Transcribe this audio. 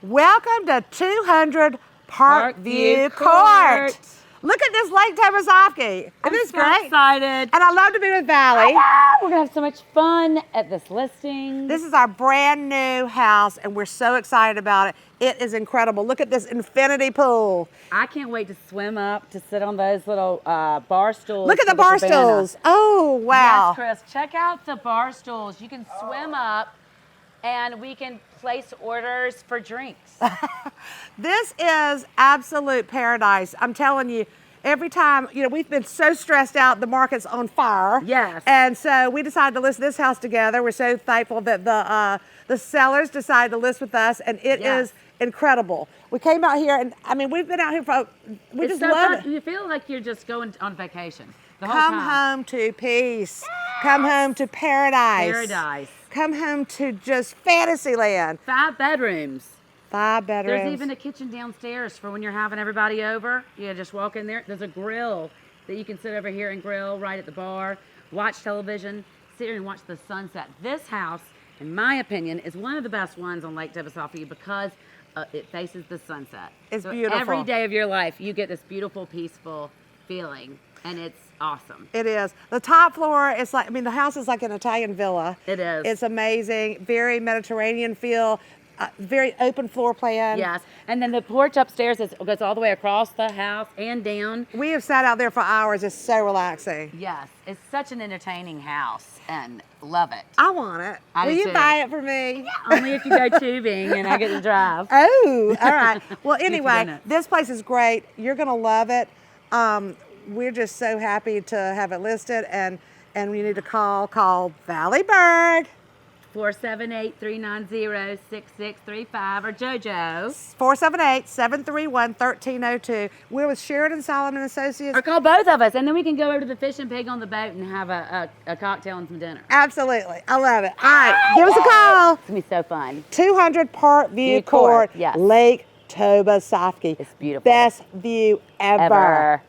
Welcome to 200 Parkview Court. Look at this Lake Tobazofsky. I'm Isn't this so great? excited. And I love to be with Valley. We're gonna have so much fun at this listing. This is our brand new house and we're so excited about it. It is incredible. Look at this infinity pool. I can't wait to swim up, to sit on those little bar stools. Look at the bar stools. Oh, wow. Yes, Chris, check out the bar stools. You can swim up and we can place orders for drinks. This is absolute paradise. I'm telling you, every time, we've been so stressed out, the market's on fire. Yes. And so we decided to list this house together. We're so thankful that the sellers decided to list with us, and it is incredible. We came out here, and we've been out here we just love it. You feel like you're just going on vacation the whole Come time. home to peace. Yes. Come home to paradise. Paradise. Come home to just fantasy land. 5 bedrooms. 5 bedrooms. There's even a kitchen downstairs for when you're having everybody over. You just walk in there. There's a grill that you can sit over here and grill right at the bar, watch television, sit here and watch the sunset. This house, in my opinion, is one of the best ones on Lake Tobazofsky because it faces the sunset. It's so beautiful. Every day of your life, you get this beautiful, peaceful feeling, and it's awesome. It is. The top floor is like, the house is like an Italian villa. It is. It's amazing. Very Mediterranean feel. Very open floor plan. Yes, and then the porch upstairs goes all the way across the house and down. We have sat out there for hours. It's so relaxing. Yes, it's such an entertaining house and love it. I want it. Will you buy it for me? Yeah, only if you go tubing and I get to drive. Oh, all right. Well, anyway, this place is great. You're going to love it. We're just so happy to have it listed, and you need to call Valley Bird. 478-390-6635 or JoJo. 478-731-1302. We're with Sheridan, Solomon Associates. Or call both of us, and then we can go over to the Fish and Pig on the boat and have a cocktail and some dinner. Absolutely. I love it. All right. Give us a call. It's going to be so fun. 200 Parkview Court. Yes. Lake Tobazofsky. It's beautiful. Best view ever.